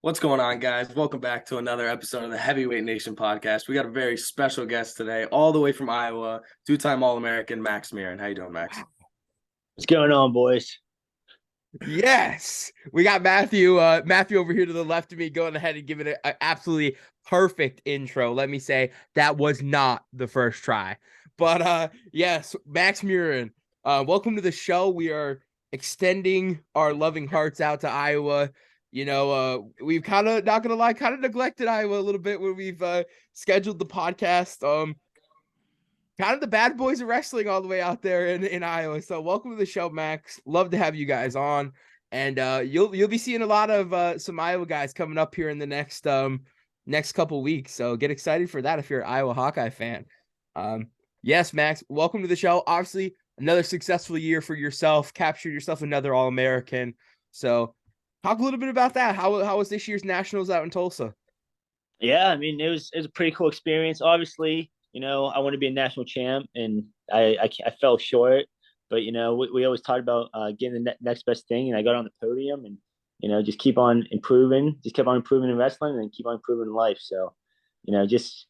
What's going on, guys? Welcome back to another episode of the Heavyweight Nation podcast. We got a very special guest today, all the way from Iowa, two-time All-American Max Murin. How you doing, Max? What's going on, boys? Yes, we got Matthew over here to the left of me, going ahead and giving it an absolutely perfect intro. Let me say that was not the first try, but yes, Max Murin, welcome to the show. We are extending our loving hearts out to Iowa. We've kind of, not gonna lie, kind of neglected Iowa a little bit when we've scheduled the podcast. Kind of the bad boys of wrestling all the way out there in Iowa. So welcome to the show, Max. Love to have you guys on. And you'll be seeing a lot of some Iowa guys coming up here in the next couple weeks. So get excited for that if you're an Iowa Hawkeye fan. Um, yes, Max, welcome to the show. Obviously, another successful year for yourself. Captured yourself another All-American. So talk a little bit about that. How was this year's Nationals out in Tulsa? Yeah, I mean it was a pretty cool experience. Obviously, I want to be a national champ, and I fell short. But we always talked about getting the next best thing, and I got on the podium, and just keep on improving, just kept on improving in wrestling, and then keep on improving in life. So, just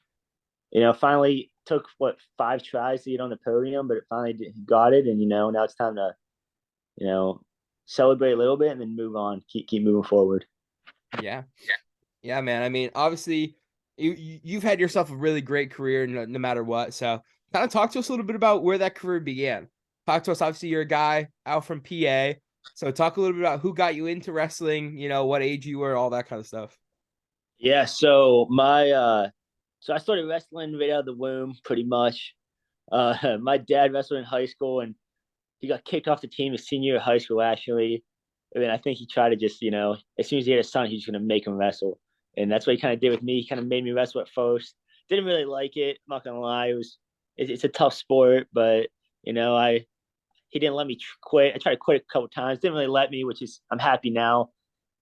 finally took what 5 tries to get on the podium, but it finally got it, and now it's time to you know celebrate a little bit and then move on, keep moving forward. Yeah. Yeah, man. I mean, obviously, you've had yourself a really great career no matter what. So, kind of talk to us a little bit about where that career began. Talk to us. Obviously, you're a guy out from PA. So, talk a little bit about who got you into wrestling, what age you were, all that kind of stuff. Yeah, so I started wrestling right out of the womb, pretty much. My dad wrestled in high school, and he got kicked off the team his senior year of high school, actually. And then I think he tried to just, as soon as he had a son, he was going to make him wrestle. And that's what he kind of did with me. He kind of made me wrestle at first. Didn't really like it. I'm not gonna lie. It's a tough sport, but I he didn't let me quit. I tried to quit a couple times. Didn't really let me, which is I'm happy now.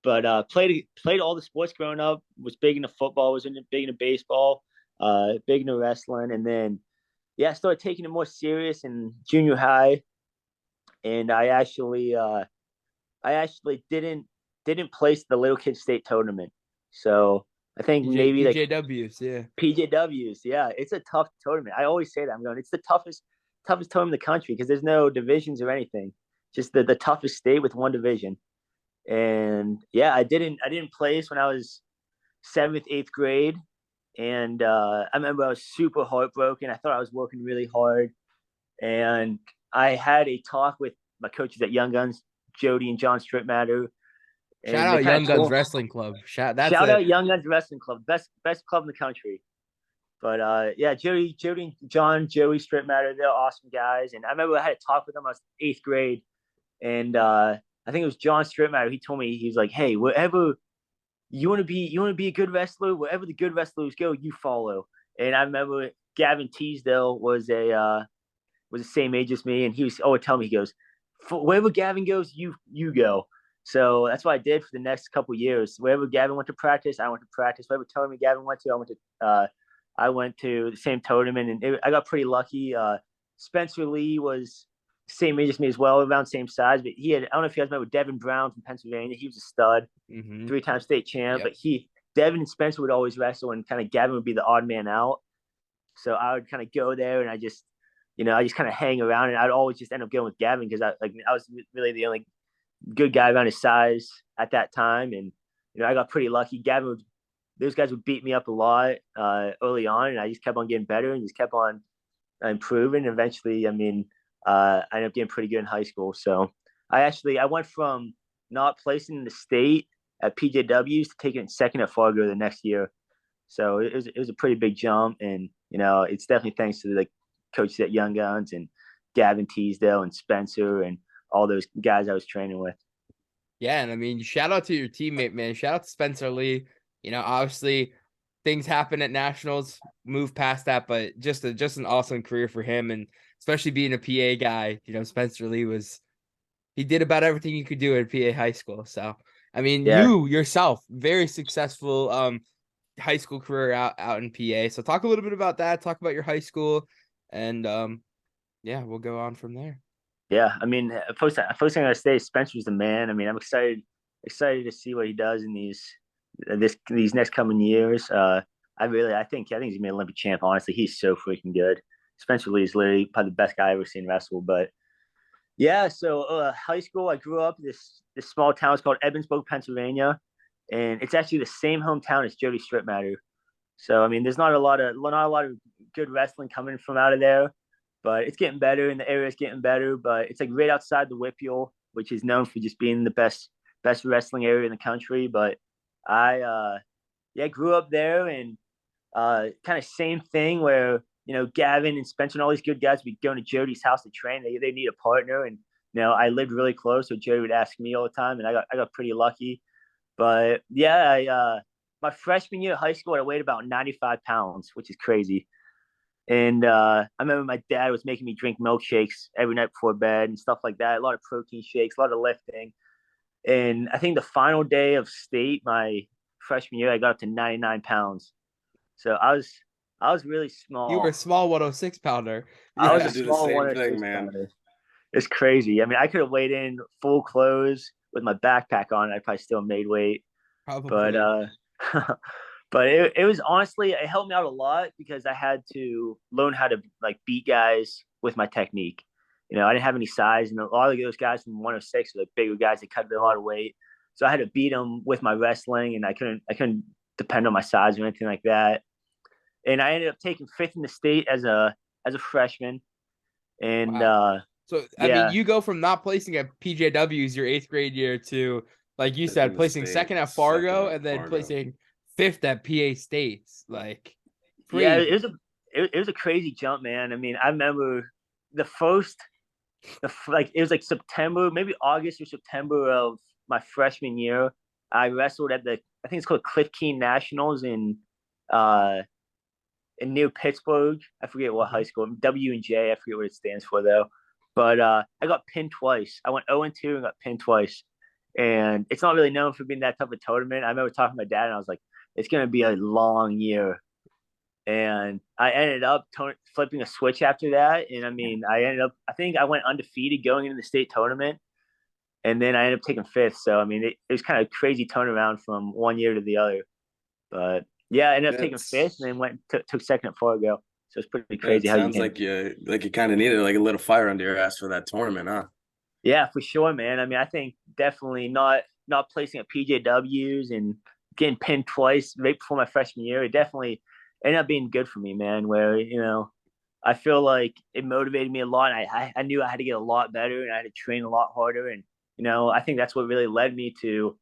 But played all the sports growing up. Was big into football. Was big into baseball. Big into wrestling, and then yeah, I started taking it more serious in junior high. And I actually didn't place the little kid state tournament. So I think maybe like PJWs, yeah. PJWs. Yeah, it's a tough tournament. I always say that. I'm going. It's the toughest tournament in the country because there's no divisions or anything. Just the toughest state with one division. And yeah, I didn't place when I was seventh, eighth grade. And I remember I was super heartbroken. I thought I was working really hard. And I had a talk with my coaches at Young Guns, Jody and John Strittmatter, Shout and they out kind Young of Guns told Wrestling Club. shout out Young Guns Wrestling Club, best club in the country. But yeah, Jody, John, Joey Strittmatter, they're awesome guys. And I remember I had a talk with them. I was eighth grade, and I think it was John Strittmatter. He told me he was like, "Hey, wherever you want to be a good wrestler, wherever the good wrestlers go, you follow." And I remember Gavin Teasdale was the same age as me, and he was always telling me, he goes, "Wherever Gavin goes, you go." So that's what I did for the next couple of years. Wherever Gavin went to practice, I went to practice. Wherever tournament Gavin went to, I went to the same tournament, and I got pretty lucky. Spencer Lee was the same age as me as well, around the same size. But I don't know if you guys remember Devin Brown from Pennsylvania. He was a stud, Mm-hmm. 3 time state champ. Yep. But Devin and Spencer would always wrestle, and kind of Gavin would be the odd man out. So I would kind of go there, and I just kind of hang around, and I'd always just end up going with Gavin because I was really the only good guy around his size at that time, and I got pretty lucky. Those guys would beat me up a lot early on, and I just kept on getting better and just kept on improving. Eventually, I mean, I ended up getting pretty good in high school. So I went from not placing in the state at PJWs to taking second at Fargo the next year. So it was a pretty big jump, and it's definitely thanks to the coaches at Young Guns and Gavin Teasdale and Spencer and all those guys I was training with. Yeah, and I mean, shout out to your teammate, man. Shout out to Spencer Lee. Obviously things happen at nationals, move past that, but just an awesome career for him, and especially being a PA guy. Spencer Lee he did about everything you could do at PA high school. So, I mean, Yeah, you yourself, very successful high school career out in PA. So talk a little bit about that. Talk about your high school, and yeah, we'll go on from there. yeah. I mean, first thing I gotta say, Spencer's the man. I mean, I'm excited to see what he does in these next coming years. I think he's gonna be an Olympic champ. Honestly, he's so freaking good. Spencer Lee is literally probably the best guy I've ever seen wrestle. But yeah, so high school, I grew up in this small town. It's called Evansburg, Pennsylvania, and it's actually the same hometown as Jody Stripmatter. So I mean, there's not a lot of good wrestling coming from out of there, but it's getting better, and the area is getting better. But it's like right outside the Whipple, which is known for just being the best wrestling area in the country. But I yeah, grew up there, and kind of same thing where Gavin and Spencer and all these good guys would be going to Jody's house to train. They need a partner, and I lived really close, so Jody would ask me all the time, and I got pretty lucky. But yeah, my freshman year of high school, I weighed about 95 pounds, which is crazy. And I remember my dad was making me drink milkshakes every night before bed and stuff like that. A lot of protein shakes, a lot of lifting. And I think the final day of state, my freshman year, I got up to 99 pounds. So I was really You were a small. small 106 pounder. I I was had a to Yeah, do the small same one thing, six man. pounder. It's crazy. I mean, I could have weighed in full clothes with my backpack on. I probably still made weight. But probably. but it was honestly, it helped me out a lot because I had to learn how to like beat guys with my technique. I didn't have any size, and a lot of those guys from 106 were like bigger guys that cut a lot of weight. So I had to beat them with my wrestling, and I couldn't depend on my size or anything like that. And I ended up taking fifth in the state as a freshman. And Wow. So, I mean, yeah, you go from not placing at PJW's your eighth grade year to, like you Fifth in said, the placing state, second at second Fargo at and then Fargo. placing fifth at PA States. Like, yeah, pretty. it was a crazy jump, man. I mean, I remember the first like it was like September, maybe August or September of my freshman year. I wrestled at I think it's called Cliff Keen Nationals uh in near Pittsburgh. I forget what high school. W&J. I forget what it stands for though. But I got pinned twice. I went 0-2 and got pinned twice. And it's not really known for being that type of tournament. I remember talking to my dad, and I was like, "It's gonna be a long year." And I ended up flipping a switch after that. And I mean, I think I went undefeated going into the state tournament, and then I ended up taking fifth. So I mean, it was kind of crazy turnaround from one year to the other. But yeah, I ended up taking fifth, and That's then took second at Fargo. So it's pretty yeah, it crazy how you sounds can. like you kind of needed like a little fire under your ass for that tournament, huh? Yeah, for sure, man. I mean, I think definitely not placing at PJWs and getting pinned twice right before my freshman year. It definitely ended up being good for me, man. Where I feel like it motivated me a lot. I knew I had to get a lot better, and I had to train a lot harder. And I think that's what really led me to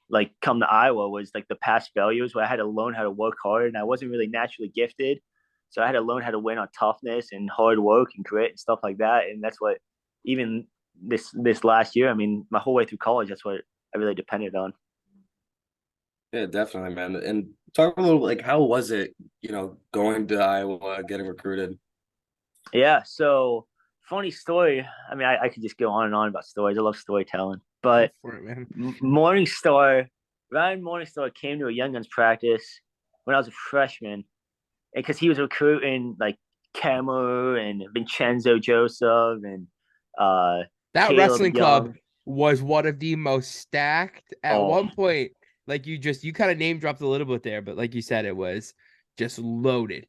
like come to Iowa was like the past failures where I had to learn how to work hard, and I wasn't really naturally gifted. So I had to learn how to win on toughness and hard work and grit and stuff like that. And that's what even this last year, I mean, my whole way through college, that's what I really depended on. Yeah, definitely, man. And talk a little like how was it, going to Iowa, getting recruited? Yeah. So funny story. I mean, I could just go on and on about stories. I love storytelling. Go But for it, man. Morningstar, Ryan Morningstar came to a Young Guns practice when I was a freshman, because he was recruiting like Kemmer and Vincenzo Joseph and That Caleb wrestling club Young. was one of the most stacked at Oh one point. Like you kind of name dropped a little bit there, but like you said, it was just loaded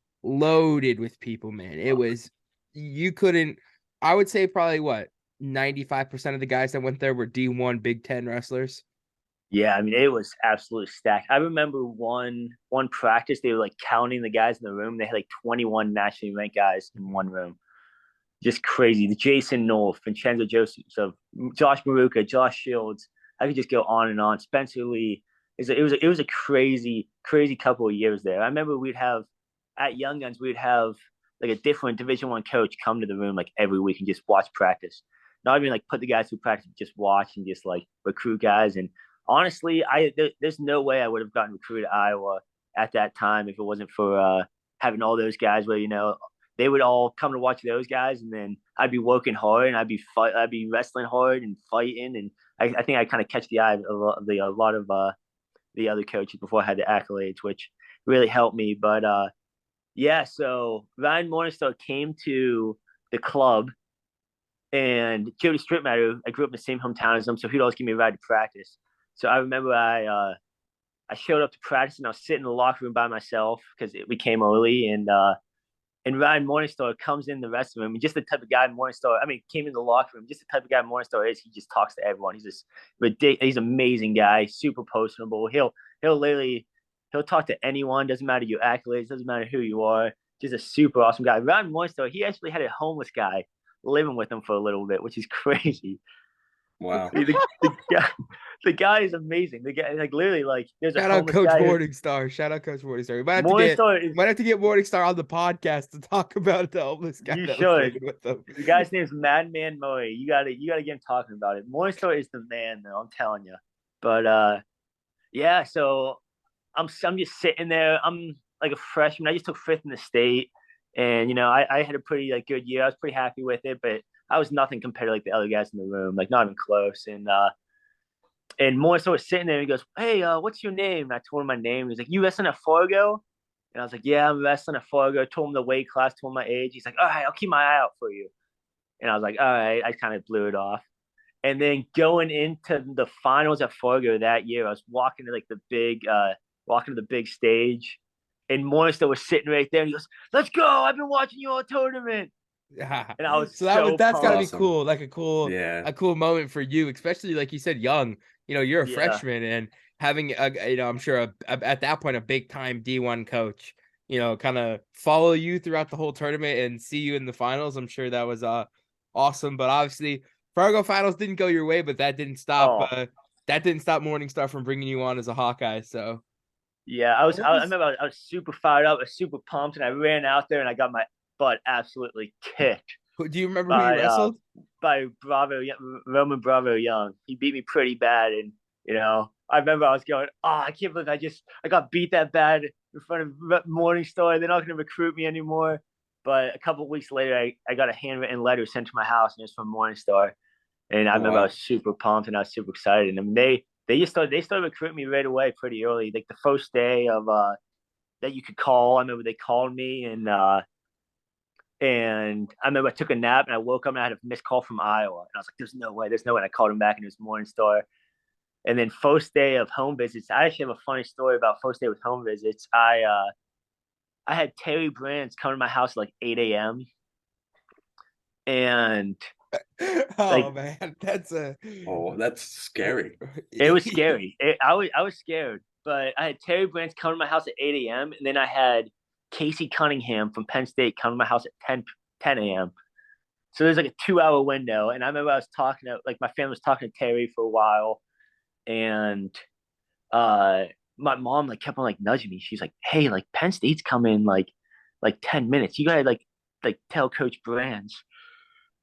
with people, man. It was, you couldn't, I would say probably what, 95% of the guys that went there were D1 Big Ten wrestlers. yeah, I mean it was absolutely stacked. I remember one practice they were like counting the guys in the room. They had like 21 nationally ranked guys in one room. Just crazy. The Jason North, Vincenzo Joseph, Josh Maruka, Josh Shields. I could just go on and on. Spencer Lee. It was a crazy couple of years there. I remember we'd have at Young Guns we'd have like a different Division 1 coach come to the room like every week and just watch practice. Not even like put the guys through practice, just watch and just like recruit guys. And honestly, there's no way I would have gotten recruited to Iowa at that time if it wasn't for having all those guys where they would all come to watch those guys, and then I'd be working hard and I'd be wrestling hard and fighting, and I think I kind of catch the eye of a lot of the other coaches before I had the accolades, which really helped me. But yeah, so Ryan Morningstar came to the club, and Jody Stripmatter, I grew up in the same hometown as him, so he'd always give me a ride to practice. So I remember I showed up to practice and I was sitting in the locker room by myself because we came early, and Ryan Morningstar comes in the rest of him. Just the type of guy Morningstar, I mean, came in the locker room. Just the type of guy Morningstar is. He just talks to everyone. He's just he's an amazing guy, super personable. He'll talk to anyone. Doesn't matter your accolades. Doesn't matter who you are. Just a super awesome guy. Ryan Morningstar, he actually had a homeless guy living with him for a little bit, which is crazy. Wow. The guy is amazing. The guy, like, literally, like, there's a Shout out homeless Coach guy. Morningstar. Shout out Coach Morningstar. We might have to get Morningstar on the podcast to talk about the homeless guy. You that should. was living with them. The guy's name is Madman Murray. You gotta get him talking about it. Morningstar is the man, though. I'm telling you. But yeah. So I'm just sitting there. I'm like a freshman. I just took 5th in the state, and I had a pretty like good year. I was pretty happy with it, but I was nothing compared to like the other guys in the room, like not even close. And Morris was sitting there and he goes, "Hey, what's your name?" And I told him my name. He's like, "You wrestling at Fargo?" And I was like, "Yeah, I'm wrestling at Fargo." I told him the weight class, told him my age. He's like, "All right, I'll keep my eye out for you." And I was like, "All right." I kind of blew it off. And then going into the finals at Fargo that year, I was walking to the big stage, and Morris was sitting right there. And he goes, "Let's go! I've been watching your tournament." Yeah. And I was that's gotta be awesome. cool, like a cool moment for you, especially like you said, young. You're a freshman and having I'm sure at that point a big time D1 coach, kind of follow you throughout the whole tournament and see you in the finals. I'm sure that was awesome. But obviously, Fargo finals didn't go your way, but that didn't stop Morningstar from bringing you on as a Hawkeye. So yeah, I remember I was super fired up, I was super pumped, and I ran out there and I got my butt absolutely kicked. Do you remember who you wrestled? By Roman Bravo Young. He beat me pretty bad, and I remember I was going, "Oh, I can't believe I got beat that bad in front of Morningstar. They're not going to recruit me anymore." But a couple of weeks later, I got a handwritten letter sent to my house, and it was from Morningstar. And I remember I was super pumped and I was super excited. And they started recruiting me right away, pretty early. Like the first day of that you could call. I remember they called me, and I remember I took a nap and I woke up and I had a missed call from Iowa. And I was like, there's no way. And I called him back and it was Morningstar. And then first day of home visits, I actually have a funny story about first day with home visits. I had Terry Brands come to my house at like 8 a.m. And man, that's scary. It was scary. I was scared, but I had Terry Brands come to my house at 8 a.m. and then I had Casey Cunningham from Penn State come to my house at 10 a.m. So there's like a 2-hour window. And I remember I was talking to, like, my family was talking to Terry for a while, and my mom like kept on like nudging me. She's like, "Hey, like Penn State's coming like 10 minutes. You gotta like tell Coach Brands."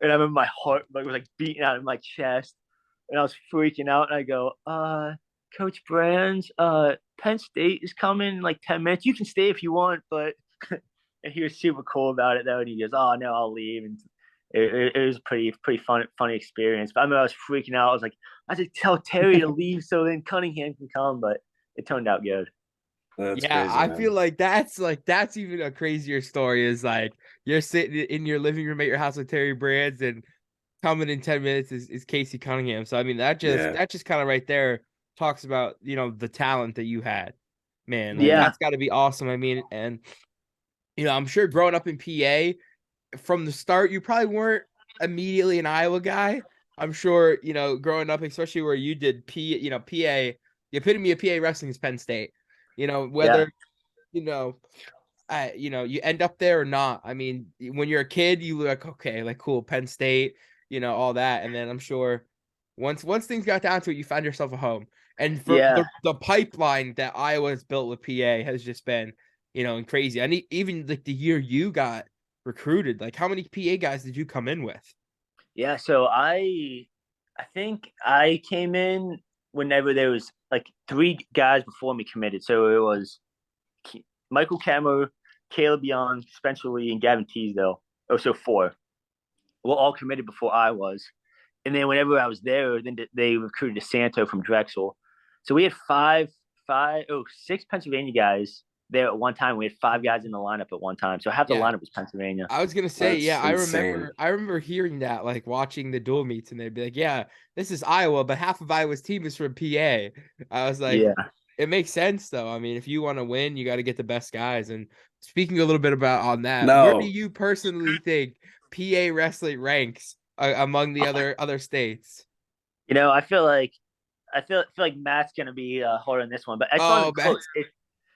And I remember my heart was like beating out of my chest, and I was freaking out. And I go, "Coach Brands, Penn State is coming in like 10 minutes. You can stay if you want, but." And he was super cool about it though. And he goes, "Oh no, I'll leave." And it was pretty funny experience. But I remember I was freaking out. I was like, I had to tell Terry to leave so then Cunningham can come, but it turned out good. That's yeah, crazy, I man. feel like that's even a crazier story. Is like you're sitting in your living room at your house with Terry Brands, and coming in 10 minutes is Casey Cunningham. So I mean that just kind of right there talks about the talent that you had, man. Like, that's got to be awesome. I mean, and I'm sure growing up in PA from the start, you probably weren't immediately an Iowa guy. I'm sure growing up, especially where you did PA, the epitome of PA wrestling is Penn State. Whether you end up there or not. I mean, when you're a kid, you look like, okay, like cool, Penn State, all that. And then I'm sure once things got down to it, you found yourself a home. And for the pipeline that Iowa has built with PA has just been, crazy. And even like the year you got recruited, like how many PA guys did you come in with? Yeah, so I think I came in whenever there was like 3 guys before me committed. So it was Michael Kammer, Caleb Young, Spencer Lee, and Gavin Teasdale. Oh, so 4. Well, all committed before I was. And then whenever I was there, then they recruited DeSanto from Drexel. So we had 6 Pennsylvania guys there at one time. We had 5 guys in the lineup at one time. So half the lineup was Pennsylvania. I was gonna say, That's insane. I remember hearing that, like watching the dual meets, and they'd be like, "Yeah, this is Iowa, but half of Iowa's team is from PA." I was like, It makes sense though. I mean, if you want to win, you got to get the best guys. And speaking a little bit about on that, where do No. you personally think PA wrestling ranks among the other states? I feel like Matt's gonna be holding this one, but it's not even close. It's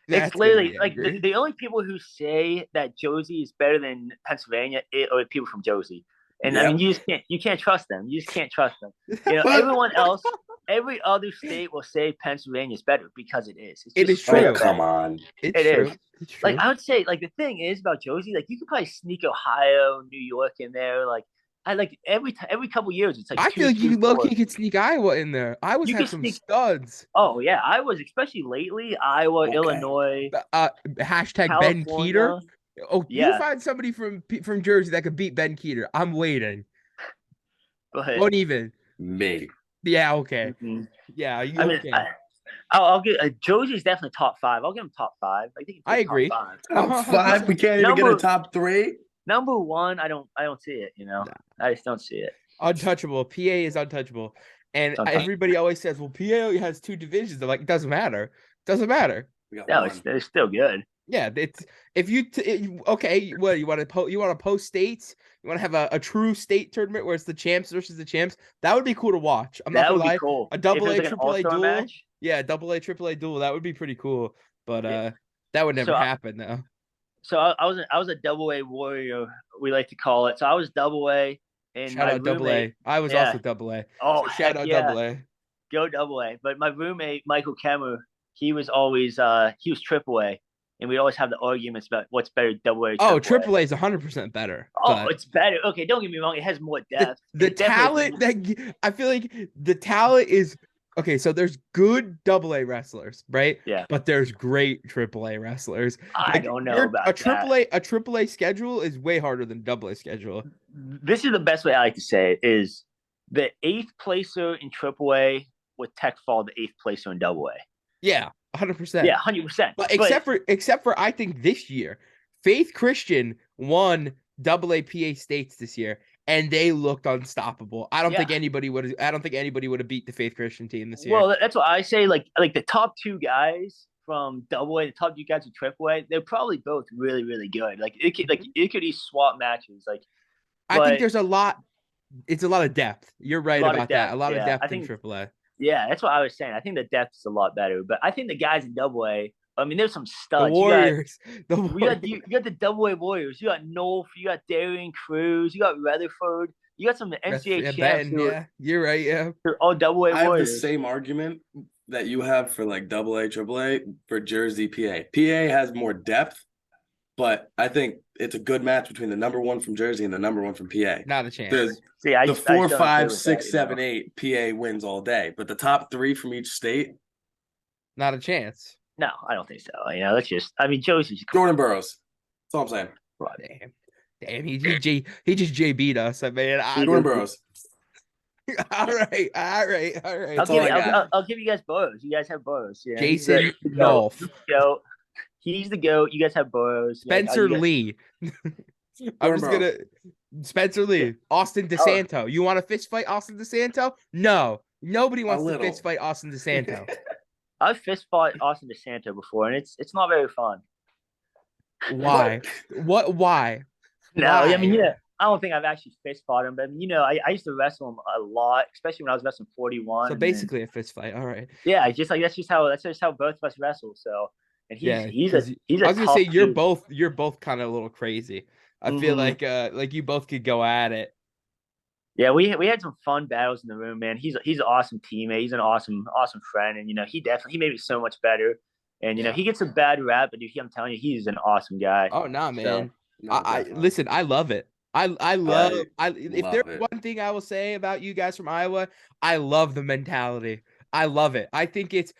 That's gonna literally be like angry. the only people who say that Josie is better than Pennsylvania are people from Josie, and I mean Yep. you can't trust them. You just can't trust them. But Everyone else, every other state will say Pennsylvania is better because it is. It's It just is straight true. oh, up come better. on. It's It is. true. It's Like true. I would say, like the thing is about Josie, like you could probably sneak Ohio, New York in there. Like I like every couple years, it's like I feel two, like three, you low four. key could sneak Iowa in there. Iowa's You had could some sneak. studs. Oh yeah, I was especially lately Iowa, Okay. Illinois, Hashtag Ben Keeter. California. Oh, you Yeah, find somebody from Jersey that could beat Ben Keeter. I'm waiting. go ahead. Don't even. Me. Yeah, okay. Mhm. Yeah, I you mean, okay. I'll get Josie's definitely top five. I'll give him top five. I think he I fit top agree. five. Top 5. We 100%. can't even get a Number top 3. number one, I don't see it. Nah. I just don't see it. Untouchable. PA is untouchable. And Sometimes. everybody always says, well, PA only has 2 divisions. I'm like, it doesn't matter. Doesn't matter. We got No, one. it's still good. Yeah, it's if you okay, what you want to post states? You want to have a true state tournament where it's the champs versus the champs? That would be cool to watch. I'm not That gonna would be lie. cool. A If it double was A, like an triple A all-star duel. match. Yeah, double A, triple A duel. That would be pretty cool. But Yeah. that would never So happen though. so I was a double A warrior, we like to call it. So I was double A, and Shout my out double roommate. A. I was Yeah. also double A. Oh So shout heck out yeah. double A. Go double A. But my roommate Michael Kemmer, he was always he was triple A, and we always have the arguments about what's better, double A or Oh, triple A. triple A is 100% better. Oh, But it's better. Okay, don't get me wrong, it has more the depth. the It definitely talent that I feel like the talent is okay. So there's good double A wrestlers, right? yeah. But there's great triple A wrestlers. I Like don't know a about that. triple A schedule is way harder than double A schedule. This is the best way I like to say it is the eighth placer in triple A would tech fall the eighth placer in double A. Yeah, 100%. Yeah, 100%. But except for I think this year, Faith Christian won double A PA states this year, and they looked unstoppable. I don't think anybody would have beat the Faith Christian team this year. Well, that's what I say. Like the top two guys from double A, the top two guys of triple A, they're probably both really, really good. Like it could be swap matches. Like I think there's a lot. It's a lot of depth. You're right about that. A lot of depth in AAA. Yeah, that's what I was saying. I think the depth is a lot better. But I think the guys in double A, I mean, there's some studs. The Warriors. You got the double A Warriors. You got Nolf. You got Darian Cruz. You got Rutherford. You got some NCAA champs. Yeah, you're right. Yeah, they're all double A I have the Warriors. same argument that you have for like double A, triple A for Jersey, PA. PA has more depth, but I think it's a good match between the number 1 from Jersey and the number 1 from PA. not a chance. The 4, 5, 6, 7, 8 PA wins all day, but the top 3 from each state, not a chance. No, I don't think so. That's just. I mean, Josie's Jordan Burroughs. That's all I'm saying. Damn, he just JB'd us. I mean, Jordan Burroughs. all right. I'll give you guys Burroughs. You guys have Burroughs. Yeah. Jason Nolf. He's the GOAT. You guys have Burroughs. Spencer Lee. Spencer Lee. Austin DeSanto. You want to fist fight Austin DeSanto? No. Nobody wants to fist fight Austin DeSanto. I've fist fought Austin DeSanto before, and it's not very fun. Why? Why? No, I mean, I don't think I've actually fist fought him, but I used to wrestle him a lot, especially when I was wrestling 41. So basically a fist fight. All right. Yeah, just like that's just how both of us wrestle. So, and he's a I was gonna say you're dude. both kind of a little crazy. I feel like you both could go at it. Yeah, we had some fun battles in the room, man. He's an awesome teammate. He's an awesome friend, and he made me so much better. And he gets a bad rap, but I'm telling you, he's an awesome guy. Oh no, man! So, I listen. I love it. I love. If there's it. one thing I will say about you guys from Iowa, I love the mentality. I love it. I think it's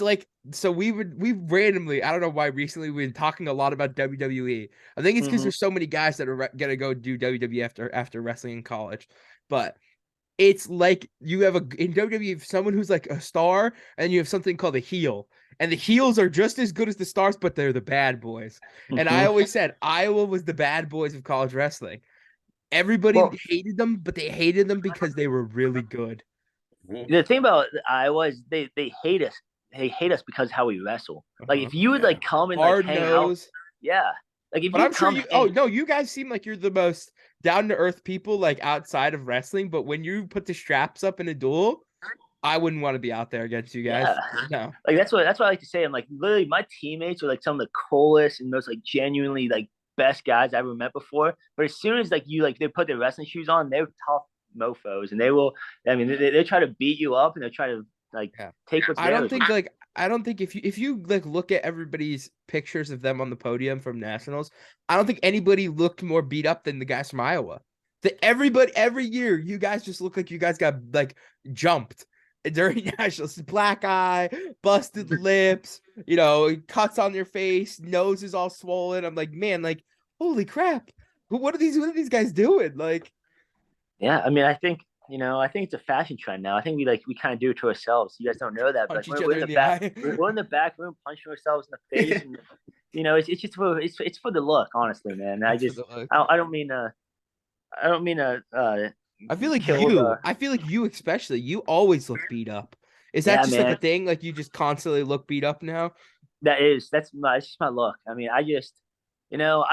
like so we randomly. I don't know why recently we've been talking a lot about WWE. I think it's because there's so many guys that are gonna go do WWE after wrestling in college. But it's like you have in WWE you have someone who's like a star, and you have something called a heel. And the heels are just as good as the stars, but they're the bad boys. And I always said Iowa was the bad boys of college wrestling. Everybody hated them, but they hated them because they were really good. The thing about Iowa is they hate us. they hate us because how we wrestle. Like if you would Yeah. like come and like Hard hang out, nose. yeah. Like if But you I'm sure come you. Oh hang, no, you guys seem like you're the most down to earth people like outside of wrestling. But when you put the straps up in a duel, I wouldn't want to be out there against you yeah. guys. No. Like that's what I like to say. I'm like literally my teammates are like some of the coolest and most like genuinely like best guys I ever met before. But as soon as like you like they put their wrestling shoes on, they're tough mofos and they will. I mean, they try to beat you up and they try to like Yeah. take what's I don't theirs. think like I don't think if you like look at everybody's pictures of them on the podium from nationals, I don't think anybody looked more beat up than the guys from Iowa. Everybody every year, you guys just look like you guys got like jumped during nationals. Black eye, busted lips, cuts on your face, nose is all swollen. I'm like, man, like, holy crap. What are these guys doing? Like, Yeah, I mean, I think it's a fashion trend now. I think we kind of do it to ourselves. You guys don't know that, but like punch each we're other in in the the back, eye. we're in the back room punching ourselves in the face, and it's just for it's for the look, honestly, man. It's for the look. I don't mean I feel like kill the I feel like you especially, you always look beat up. Is that yeah, just like a man. thing? Like you just constantly look beat up now? That's just my look. I mean, I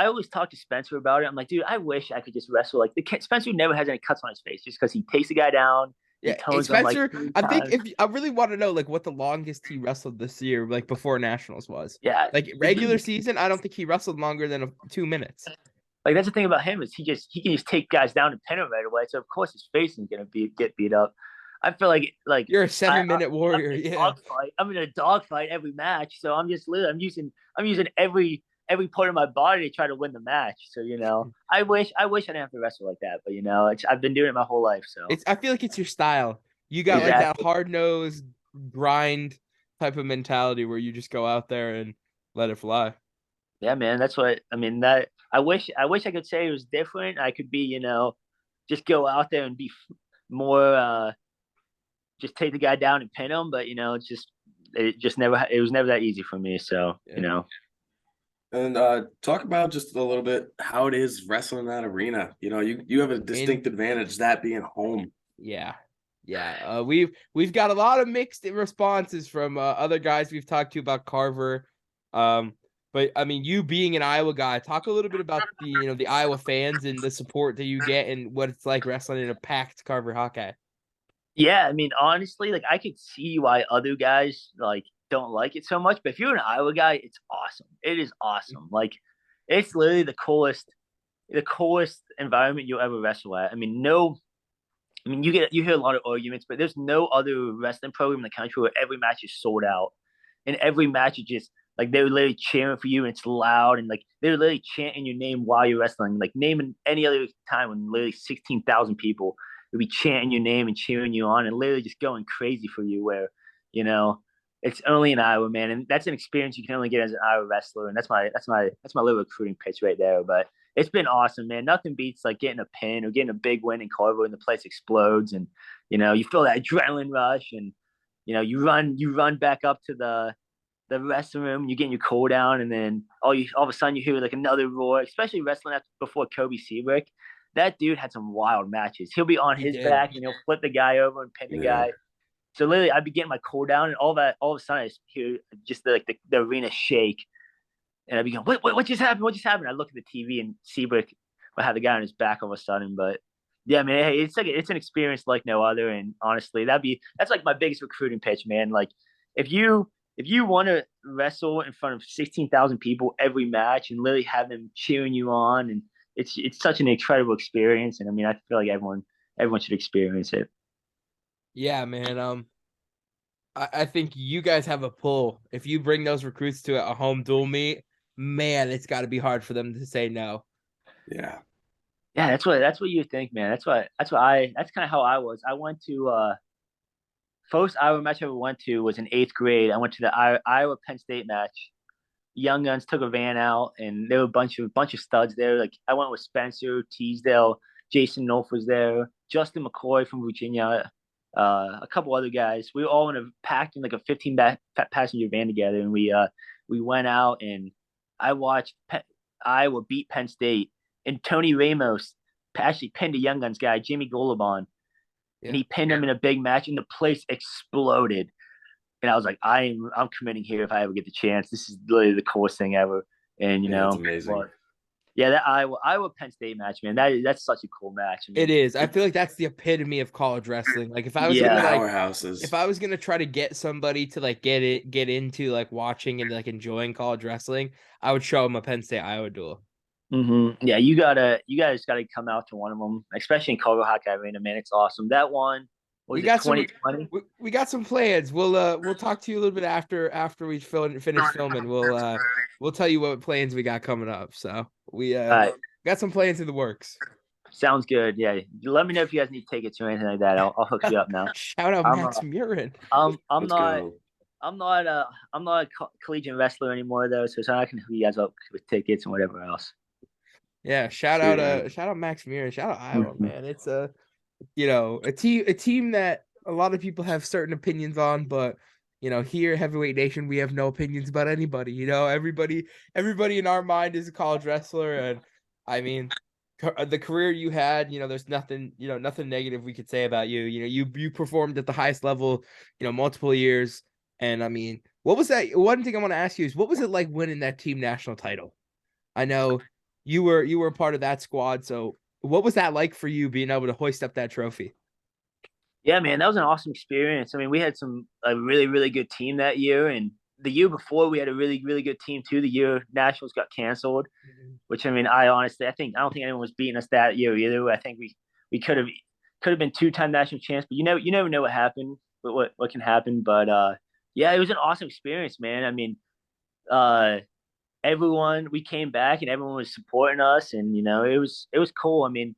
always talk to Spencer about it. I'm like, dude, I wish I could just wrestle like Spencer never has any cuts on his face just because he takes the guy down, he Yeah. Hey, tones him like Spencer, 3 times. I really want to know like what the longest he wrestled this year, like before nationals was. Yeah, Like regular season, I don't think he wrestled longer than 2 minutes. like that's the thing about him is he can just take guys down and pin them right away. So of course his face is gonna get beat up. I feel like You're a I, 7 minute warrior. Yeah. I'm in a dogfight every match. So I'm using every part of my body to try to win the match. So I didn't have to wrestle like that, but I've been doing it my whole life. So I feel like it's your style. You got like that exactly. hard nosed grind type of mentality where you just go out there and let it fly. Yeah, man. That's what I mean. That I wish I could say it was different. I could be just go out there and be more. Just take the guy down and pin him. But it was never that easy for me. So Yeah. And talk about just a little bit how it is wrestling in that arena. You have a distinct advantage, that being home. Yeah. Yeah. We've got a lot of mixed responses from other guys we've talked to about Carver. But I mean, you being an Iowa guy, talk a little bit about the Iowa fans and the support that you get and what it's like wrestling in a packed Carver Hawkeye. yeah, I mean, honestly, like I could see why other guys like don't like it so much. But if you're an Iowa guy, it's awesome. It is awesome. Like it's literally the coolest environment you'll ever wrestle at. I mean, no I mean, you hear a lot of arguments, but there's no other wrestling program in the country where every match is sold out, and every match is just like they're literally cheering for you, and it's loud, and like they're literally chanting your name while you're wrestling. Like naming any other time when literally 16,000 people would be chanting your name and cheering you on, and literally just going crazy for you. Where you know it's only in Iowa, man, and that's an experience you can only get as an Iowa wrestler, and that's my little recruiting pitch right there. But it's been awesome, man. Nothing beats like getting a pin or getting a big win in Carver and the place explodes, and you feel that adrenaline rush, and you run back up to the wrestling room, you getting your cool down, and then all of a sudden you hear like another roar, especially wrestling after, before Kobe Seabrick. That dude had some wild matches. He'll be on He his did. back and he'll flip the guy over and pin the Yeah. guy. So literally, I'd be getting my cool down, and all of a sudden I just hear just the arena shake. And I'd be going, what just happened? What just happened? I look at the TV and Seabrick would have the guy on his back all of a sudden. But yeah, man, hey, it's an experience like no other. And honestly, that's like my biggest recruiting pitch, man. Like if you want to wrestle in front of 16,000 people every match and literally have them cheering you on, and it's such an incredible experience. And I mean, I feel like everyone should experience it. Yeah, man. I think you guys have a pull. If you bring those recruits to a home dual meet, man, it's got to be hard for them to say no. Yeah. Yeah, that's what you think, man. That's kind of how I was. I went to first Iowa match I ever went to was in 8th grade. I went to the Iowa Penn State match. Young Guns took a van out, and there were a bunch of studs there. Like I went with Spencer Teasdale, Jason Nolf was there, Justin McCoy from Virginia, a couple other guys. We were all packed in like a 15 passenger van together, and we went out, and I watched Iowa beat Penn State, and Tony Ramos actually pinned a Young Guns guy, Jimmy Golubon, Yeah. and he pinned him in a big match, and the place exploded. and I was like, I'm committing here if I ever get the chance. This is literally the coolest thing ever. And Yeah, it's amazing. but yeah, that Iowa Penn State match, man, that's such a cool match. I It mean, is. I feel like that's the epitome of college wrestling. Like Two yeah, powerhouses. if I was gonna try to get somebody to like get into like watching and like enjoying college wrestling, I would show them a Penn State Iowa duel. yeah, you guys gotta come out to one of them, especially in Carver Hawkeye Arena, man. It's awesome. That one We was it got some 2020? we got some plans. We'll talk to you a little bit after we finish filming. We'll tell you what plans we got coming up. So we All right, got some plans in the works. sounds good. Yeah, let me know if you guys need tickets or anything like that. I'll hook you up now. Shout out I'm Max Murin. I'm Let's not go. I'm not I'm not a collegiate wrestler anymore though, so I can hook you guys up with tickets and whatever else. Yeah, Sweet, man. shout out Max Murin. Shout out Iowa, man. It's a team that a lot of people have certain opinions on, but here Heavyweight Nation, we have no opinions about anybody. Everybody in our mind is a college wrestler, and I mean, the career you had, there's nothing, nothing negative we could say about you. You performed at the highest level, multiple years, and I mean, what was that? One thing I want to ask you is, what was it like winning that team national title? I know you were a part of that squad, so what was that like for you being able to hoist up that trophy? Yeah, man, that was an awesome experience. I mean, we had a really really good team that year, and the year before we had a really really good team too. The year nationals got canceled, which I mean, I don't think anyone was beating us that year either. I think we could have been two-time national champs, but you never know what happened, what can happen. But yeah, it was an awesome experience, man. I mean, uh, everyone we came back and everyone was supporting us, and it was cool. I mean,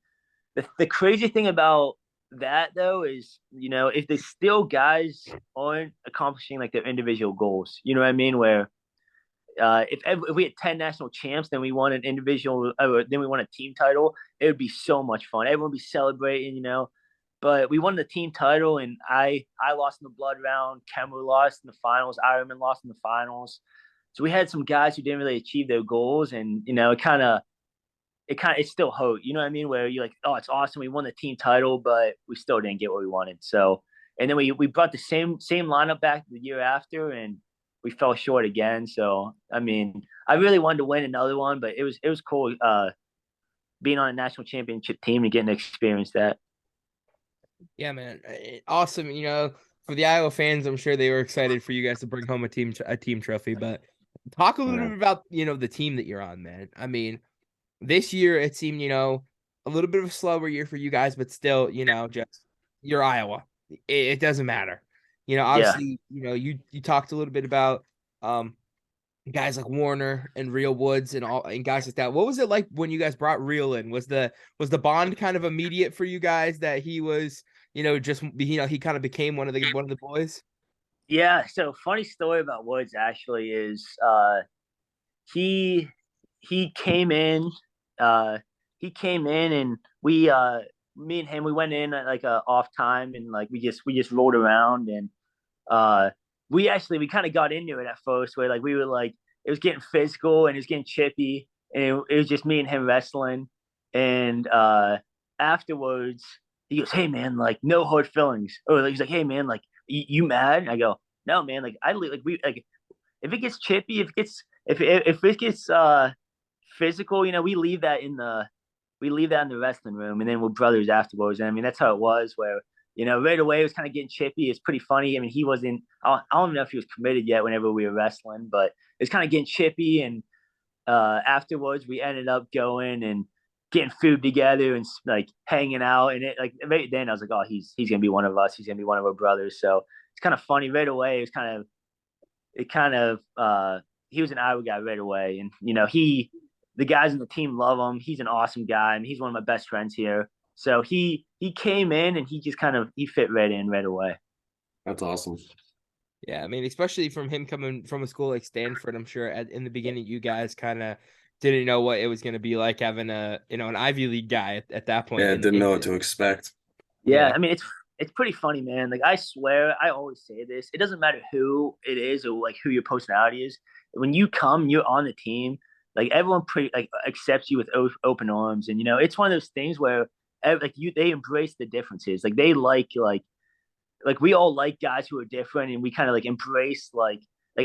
the crazy thing about that though is if the still guys aren't accomplishing like their individual goals, you know what I mean? Where if we had 10 national champs, then we won an individual, then we won a team title. It would be so much fun. Everyone would be celebrating, But we won the team title, and I lost in the blood round. Kemmer lost in the finals. Ironman lost in the finals. So we had some guys who didn't really achieve their goals, and it still hurt. You know what I mean? Where you're like, oh, it's awesome, we won the team title, but we still didn't get what we wanted. So, and then we brought the same lineup back the year after, and we fell short again. So, I mean, I really wanted to win another one, but it was cool being on a national championship team and getting to experience that. Yeah, man, awesome. For the Iowa fans, I'm sure they were excited for you guys to bring home a team trophy. But talk a little Yeah. bit about the team that you're on, man. I mean, this year it seemed a little bit of a slower year for you guys, but still just you're Iowa. It doesn't matter. Yeah. Obviously, you talked a little bit about guys like Warner and Real Woods and guys like that. What was it like when you guys brought Real in? Was the bond kind of immediate for you guys that he was, just he kind of became one of the boys? Yeah. So, funny story about Woods actually is he he came in uh he came in, and me and him, we went in at like a off time, and like we just rolled around, and uh we kind of got into it at first, where like we were like, it was getting physical and it was getting chippy, and it was just me and him wrestling. And afterwards he goes, hey man, like no hard feelings. Or like, he's like, hey man, like you mad? And I go, no man, like if it gets chippy, if it gets physical, we leave that in the wrestling room, and then we're brothers afterwards. And I mean, that's how it was. Where right away it was kind of getting chippy. It's pretty funny. I mean, he wasn't. I don't even know if he was committed yet whenever we were wrestling, but it's kind of getting chippy. And afterwards, we ended up going and getting food together and like hanging out. And it like right then I was like, oh, he's gonna be one of us. He's gonna be one of our brothers. So it's kind of funny right away. He was an Iowa guy right away, and the guys in the team love him. He's an awesome guy, and he's one of my best friends here. So he came in, and he just he fit right in right away. That's awesome. Yeah, I mean, especially from him coming from a school like Stanford, I'm sure in the beginning you guys kind of didn't know what it was going to be like having an Ivy League guy at that point. Yeah, didn't know what to expect. Yeah, Yeah. I mean, it's pretty funny, man. Like, I swear, I always say this. It doesn't matter who it is or like who your personality is. When you come, you're on the team. Like, everyone pretty like accepts you with open arms, and it's one of those things where they embrace the differences. Like, they like like we all like guys who are different, and we kind of like embrace like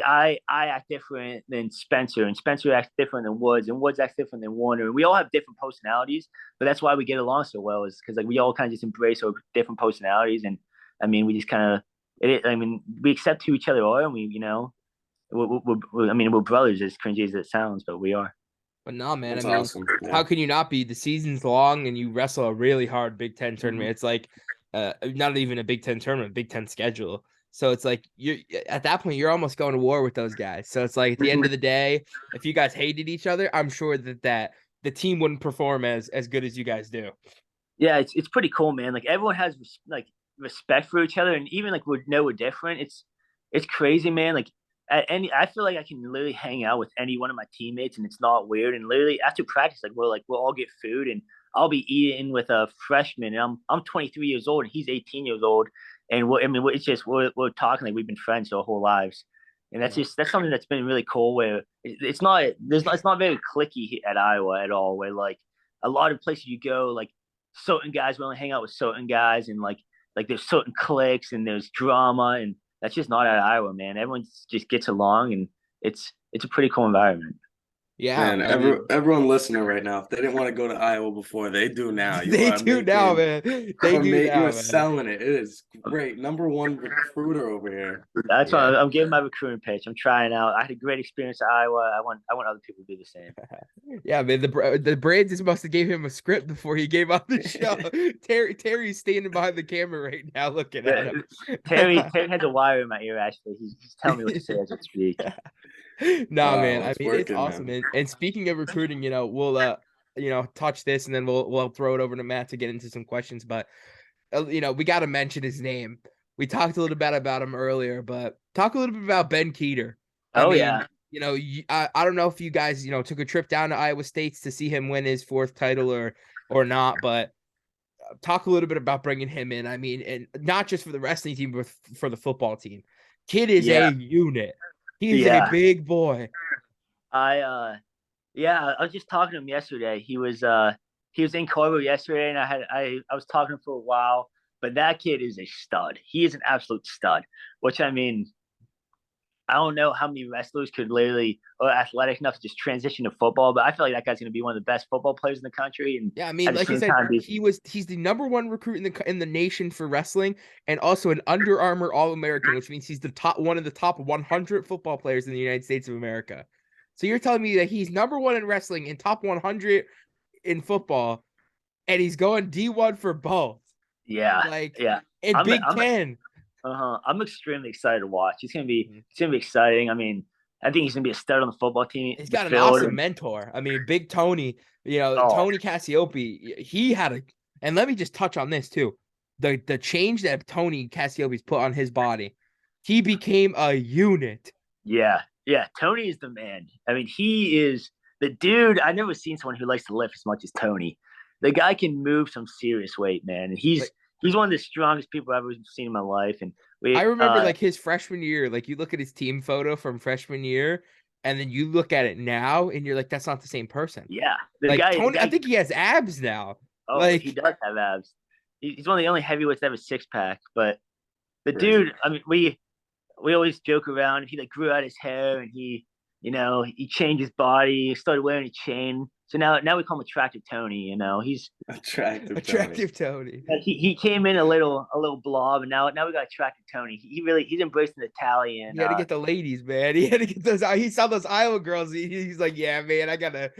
I act different than Spencer, and Spencer acts different than Woods, and Woods acts different than Warner. And we all have different personalities, but that's why we get along so well, is because like we all kind of just embrace our different personalities. And I mean, we just kind of I mean, we accept who each other are, and we, I mean, we're brothers, as cringy as it sounds, but we are. But no, man, That's I mean, awesome. Yeah. how can you not be? The season's long and you wrestle a really hard Big Ten tournament. It's like not even a Big Ten tournament, Big Ten schedule. So it's like you're at that point, you're almost going to war with those guys. So it's like at the end of the day, if you guys hated each other, I'm sure that the team wouldn't perform as good as you guys do. Yeah, it's pretty cool, man. Like everyone has like respect for each other, and even like we know we're different. It's crazy, man. Like I feel like I can literally hang out with any one of my teammates, and it's not weird. And literally after practice, like we'll all get food, and I'll be eating with a freshman, and I'm 23 years old, and he's 18 years old, and it's just we're talking like we've been friends our whole lives, and that's something that's been really cool. Where it's not very cliquey at Iowa at all. Where like a lot of places you go, like certain guys will only hang out with certain guys, and like there's certain cliques and there's drama, and that's just not at Iowa, man. Everyone just gets along, and it's a pretty cool environment. Yeah, Man, everyone listening right now, if they didn't want to go to Iowa before, they do now. they do now, man. They do now, You're man. selling it. It is great. Number one recruiter over here. That's why I'm giving my recruiting pitch. I'm trying out. I had a great experience at Iowa. I want other people to do the same. Yeah, man. The Braves just must have gave him a script before he gave out the show. Terry's standing behind the camera right now, looking at him. Terry has a wire in my ear. Actually, he's telling me what to say as I speak. Nah, Wow, man. I it's mean, it's working, awesome. man. And speaking of recruiting, we'll touch this and then we'll throw it over to Matt to get into some questions. But we got to mention his name. We talked a little bit about him earlier, but talk a little bit about Ben Keeter. Yeah. I don't know if you guys, took a trip down to Iowa State to see him win his 4th title or not, but talk a little bit about bringing him in. I mean, and not just for the wrestling team, but for the football team. Kid is a unit. He is a big boy. I was just talking to him yesterday. He was in Carver yesterday, and I was talking to him for a while. But that kid is a stud. He is an absolute stud. Which, I mean, I don't know how many wrestlers could literally or athletic enough to just transition to football, but I feel like that guy's going to be one of the best football players in the country. And yeah, I mean, like I said, he's the number 1 recruit in the nation for wrestling, and also an Under Armour All-American, which means he's one of the top 100 football players in the United States of America. So you're telling me that he's number 1 in wrestling and top 100 in football, and he's going D1 for both. Yeah, in Big Ten. I'm extremely excited to watch. It's gonna be exciting. I mean, I think he's gonna be a stud on the football team. He's got an awesome mentor. I mean, Big Tony. Tony Cassiope. He had and let me just touch on this too. The change that Tony Cassiope's put on his body. He became a unit. Yeah. Tony is the man. I mean, he is the dude. I've never seen someone who likes to lift as much as Tony. The guy can move some serious weight, man. And he's one of the strongest people I've ever seen in my life. And I remember like his freshman year, like you look at his team photo from freshman year, and then you look at it now, and you're like, that's not the same person. Yeah, Tony, I think he has abs now. Oh, he does have abs. He's one of the only heavyweights that have a 6-pack. But the dude, I mean, we always joke around. He like grew out his hair, and he changed his body, started wearing a chain. So now we call him Attractive Tony. He's Attractive Tony. He came in a little blob, and now we got Attractive Tony. He's embracing the Italian. He had to get the ladies, man. He had to get those. He saw those Iowa girls. He's like, yeah, man, I gotta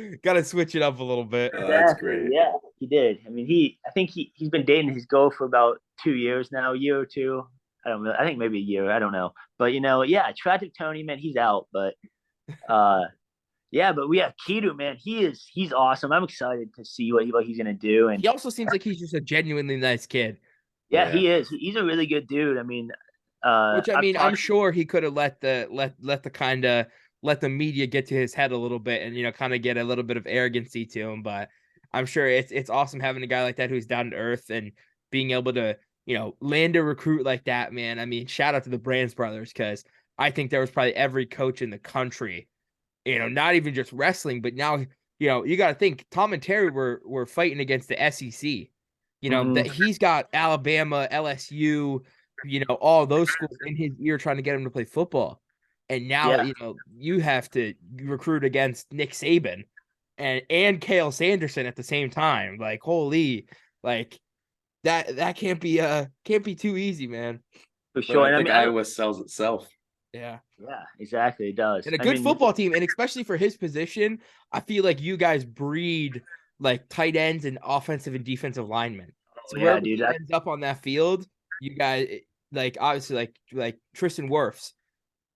switch it up a little bit. Oh, that's great. Yeah, he did. I mean, I think he's been dating his girl for about 2 years now, a year or two. I don't know. I think maybe a year. I don't know. But Attractive Tony, man, he's out. But but we have Keeter, man. He's awesome. I'm excited to see what he's gonna do. And he also seems like he's just a genuinely nice kid. Yeah, he is. He's a really good dude. I mean, I'm sure he could have let the media get to his head a little bit and kind of get a little bit of arrogancy to him. But I'm sure it's awesome having a guy like that who's down to earth and being able to land a recruit like that, man. I mean, shout out to the Brands brothers, because I think there was probably every coach in the country, not even just wrestling, but now, you got to think Tom and Terry were fighting against the SEC, that he's got Alabama, LSU, all those schools in his ear trying to get him to play football. And now, Yeah. you have to recruit against Nick Saban and Kale Sanderson at the same time. Like, holy, like that can't be too easy, man. For But sure. I And I think mean, Iowa sells itself. Yeah. yeah, exactly. It does. And a I good mean, football team, and especially for his position, I feel like you guys breed like tight ends and offensive and defensive linemen. So yeah, wherever dude. he ends up on that field, you guys like obviously like Tristan Wirfs,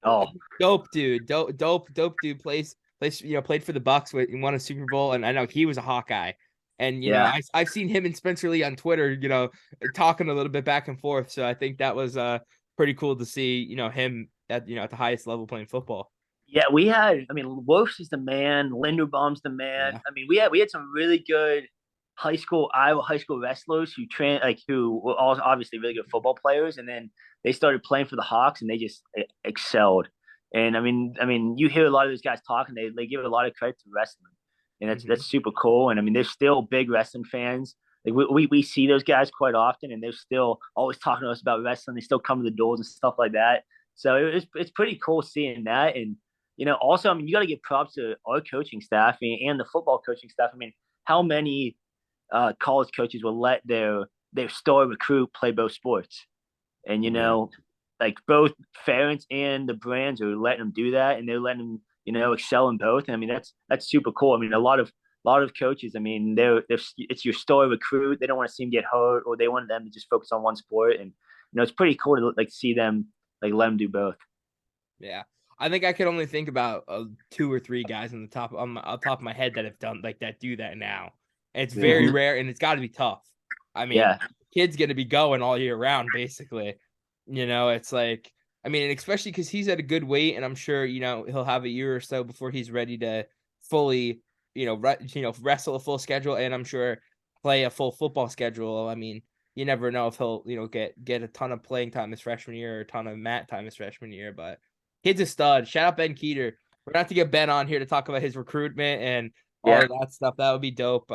Oh, dope dude, dope dude plays played for the Bucks and won a Super Bowl, and I know he was a Hawkeye. And yeah. I've seen him and Spencer Lee on Twitter, talking a little bit back and forth. So I think that was pretty cool to see, him at the highest level playing football. Yeah, we had. I mean, Wolf's is the man. Linderbaum's the man. Yeah. I mean, we had some really good Iowa high school wrestlers who were all obviously really good football players, and then they started playing for the Hawks, and they just excelled. And I mean, you hear a lot of those guys talking. They give a lot of credit to wrestling, and that's super cool. And I mean, they're still big wrestling fans. Like we see those guys quite often, and they're still always talking to us about wrestling. They still come to the doors and stuff like that. So it's pretty cool seeing that. And also, I mean, you got to give props to our coaching staff and the football coaching staff. I mean, how many college coaches will let their star recruit play both sports? And Yeah. like both Ferentz and the Brands are letting them do that, and they're letting them excel in both. And I mean, that's super cool. I mean, a lot of coaches. I mean, it's your star recruit. They don't want to see him get hurt, or they want them to just focus on one sport. And it's pretty cool to like see them like let them do both. Yeah. I think I could only think about 2 or 3 guys on top of my head that have done like that do that now. And it's very Mhm. rare, and it's got to be tough. I mean, Yeah, kid's gonna be going all year round, basically. It's like, I mean, and especially because he's at a good weight, and I'm sure he'll have a year or so before he's ready to fully, wrestle a full schedule, and I'm sure play a full football schedule. I mean, you never know if he'll get a ton of playing time his freshman year or a ton of mat time his freshman year, but kid's a stud. Shout out Ben Keeter. We're gonna have to get Ben on here to talk about his recruitment and all yeah, of that stuff. That would be dope.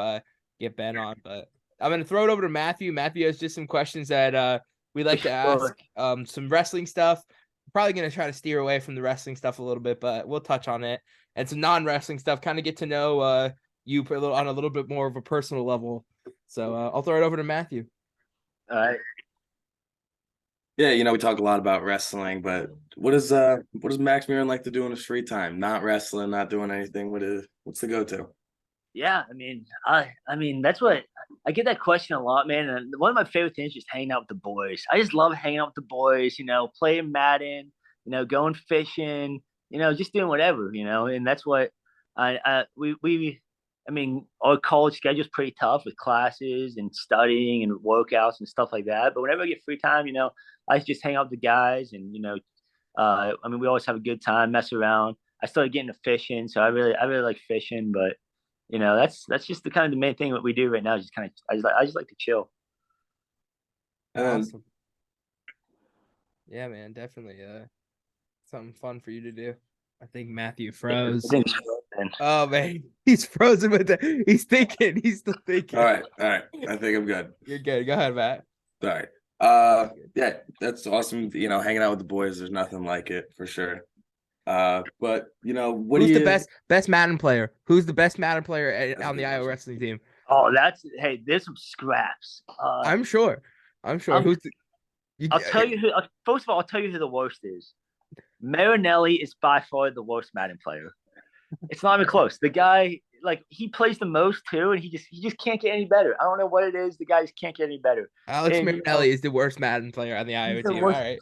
Get Ben on, but I'm gonna throw it over to Matthew. Matthew has just some questions that we for like to ask. sure. Some wrestling stuff. Probably gonna try to steer away from the wrestling stuff a little bit, but we'll touch on it and some non-wrestling stuff. Kind of get to know you on a little bit more of a personal level. So I'll throw it over to Matthew. All right. Yeah, we talk a lot about wrestling, but what does Max Murin like to do in his free time? Not wrestling, not doing anything. What's the go-to? Yeah, I mean that's what I get that question a lot, man. And one of my favorite things is just hanging out with the boys. I just love hanging out with the boys, playing Madden, going fishing, just doing whatever, and that's what I mean, our college schedule's pretty tough with classes and studying and workouts and stuff like that. But whenever I get free time, I just hang out with the guys and I mean, we always have a good time, mess around. I started getting to fishing, so I really like fishing, but that's just the kind of the main thing that we do right now. Just kind of, I just like to chill. And Awesome. Yeah, man, definitely. Something fun for you to do. I think Matthew froze. Man. Oh man, he's frozen with the. He's thinking. He's still thinking. all right. I think I'm good. You're good. Go ahead, Matt. All right. Yeah, that's awesome. Hanging out with the boys, there's nothing like it for sure. But what Who's do you the best Madden player? Who's the best Madden player That's a on good the Iowa question. wrestling team? Oh, hey, there's some scraps. I'm sure. Um, Who's the, you, I'll tell you who. First of all, I'll tell you who the worst is. Marinelli is by far the worst Madden player. It's not even close. The guy, like, he plays the most too, and he just can't get any better. I don't know what it is. The guy just can't get any better. Alex And Marinelli is the worst Madden player on the he's Iowa the team. All worst. right.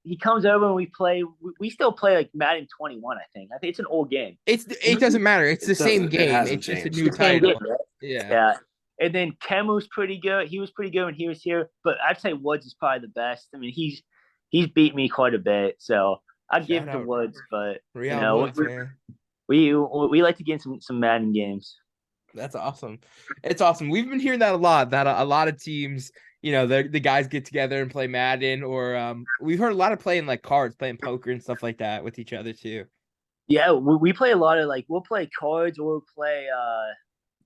He comes over and we play. We still play like Madden 21. I think it's an old game. It doesn't matter. It's the same It game. hasn't It's just a changed. new The same title. game, right? Yeah. Yeah. And then Kemu's pretty good. He was pretty good when he was here, but I'd say Woods is probably the best. I mean, he's beat me quite a bit, so I'd give Shout it to out Woods. But Real Woods, man. we like to get some Madden games. That's awesome. It's awesome. We've been hearing that a lot. That a lot of teams, the guys get together and play Madden, or we've heard a lot of playing like cards, playing poker and stuff like that with each other too. Yeah, we play a lot of like we'll play cards or we'll play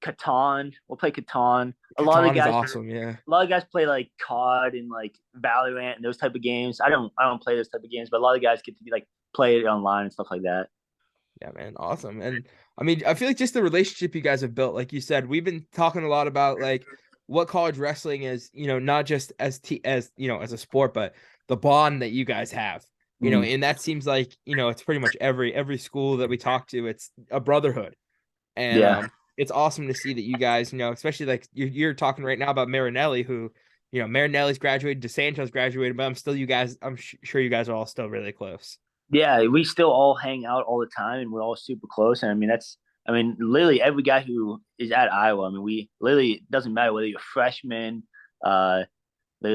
Catan. We'll play Catan. A lot of Catan is guys, awesome. Yeah. a lot of guys play like COD and like Valorant and those type of games. I don't play those type of games, but a lot of guys get to like play it online and stuff like that. Yeah, man, awesome. And I mean, I feel like just the relationship you guys have built, like you said, we've been talking a lot about like what college wrestling is, not just as as a sport, but the bond that you guys have. And that seems like, it's pretty much every school that we talk to, it's a brotherhood. And Yeah. it's awesome to see that you guys, especially like you're talking right now about Marinelli, who, Marinelli's graduated, DeSanto's graduated, but I'm sure you guys are all still really close. Yeah, we still all hang out all the time, and we're all super close. And literally every guy who is at Iowa. I mean, we literally it doesn't matter whether you're a freshman, they're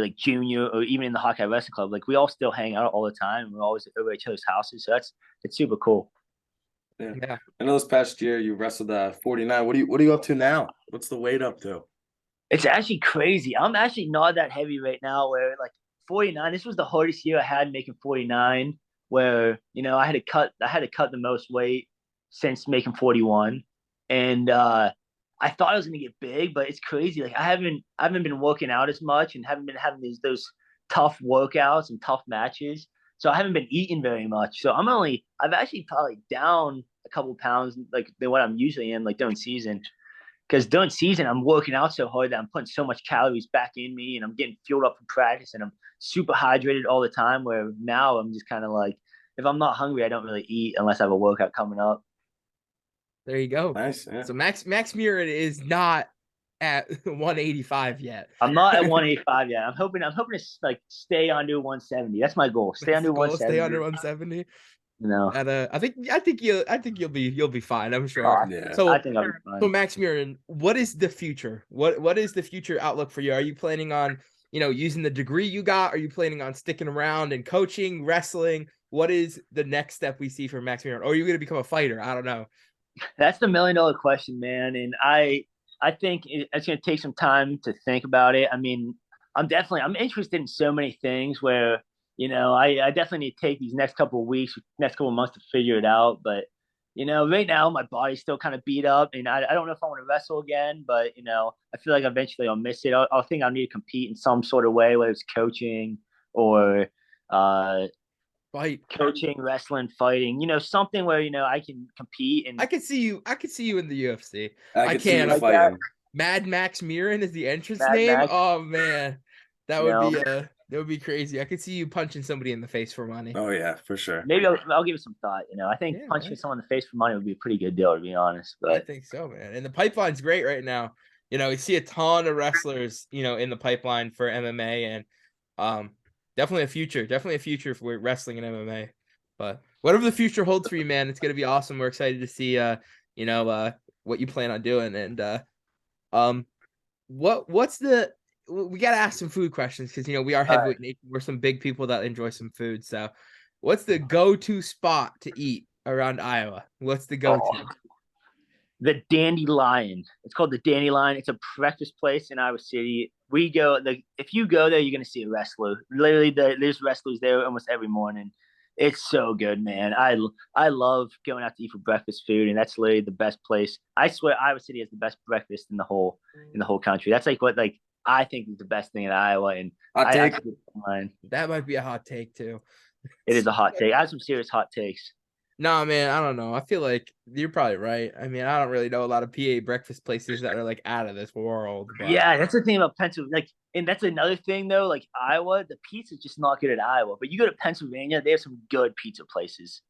like junior, or even in the Hawkeye Wrestling Club. Like we all still hang out all the time, and we're always over at each other's houses. So it's super cool. Yeah. I know this past year you wrestled 49. What are you up to now? What's the weight up to? It's actually crazy. I'm actually not that heavy right now. Where like 49, this was the hardest year I had making 49. Where I had to cut the most weight since making 41, and I thought I was gonna get big, but it's crazy. Like I haven't been working out as much and haven't been having those tough workouts and tough matches. So I haven't been eating very much. So I've actually probably down a couple pounds like than what I'm usually in like during season. Because during season I'm working out so hard that I'm putting so much calories back in me and I'm getting fueled up for practice and I'm super hydrated all the time. Where now I'm just kind of like, if I'm not hungry, I don't really eat unless I have a workout coming up. There you go. Nice. Yeah. So Max Murin is not at 185 yet. I'm not at 185 yet. I'm hoping to like stay under 170. That's my goal. Stay under 170. Stay under 170. And I think you'll be fine. I'm sure. Yeah. So I think I'll be fine. So Max Murin, what is the future? What is the future outlook for you? Are you planning on using the degree you got? Are you planning on sticking around and coaching, wrestling? What is the next step we see for Max Murin? Or are you going to become a fighter? I don't know. That's the $1 million question, man. And I think it's going to take some time to think about it. I mean, I'm interested in so many things where, I definitely need to take these next couple of weeks, next couple of months to figure it out. But, right now my body's still kind of beat up and I don't know if I want to wrestle again, but, I feel like eventually I'll miss it. I'll think I'll need to compete in some sort of way, whether it's coaching or, Fight. coaching, wrestling, fighting, something where, I can compete. And I could see you in the UFC. I can like fight. Mad Max Murin is the entrance Mad name. Max. Oh man. That would be crazy. I could see you punching somebody in the face for money. Oh yeah, for sure. Maybe I'll give it some thought. I think punching someone in the face for money would be a pretty good deal, to be honest. But I think so, man. And the pipeline's great right now. We see a ton of wrestlers, in the pipeline for MMA, and definitely a future for wrestling and MMA. But whatever the future holds for you, man, it's gonna be awesome. We're excited to see what you plan on doing. And we gotta ask some food questions because we are heavyweight nation. We're some big people that enjoy some food. So what's the go-to spot to eat around Iowa? What's the go-to? The Dandelion. It's called the Dandelion. It's a breakfast place in Iowa City. If you go there, you're gonna see a wrestler. Literally, there's wrestlers there almost every morning. It's so good, man. I love going out to eat for breakfast food, and that's literally the best place. I swear, Iowa City has the best breakfast in the whole country. That's like what I think is the best thing in Iowa. And That might be a hot take too. It is a hot take. I have some serious hot takes. No, man, I don't know. I feel like you're probably right. I mean, I don't really know a lot of PA breakfast places that are like out of this world. But... Yeah, that's the thing about Pennsylvania. And that's another thing though. Like Iowa, the pizza's just not good at Iowa. But you go to Pennsylvania, they have some good pizza places.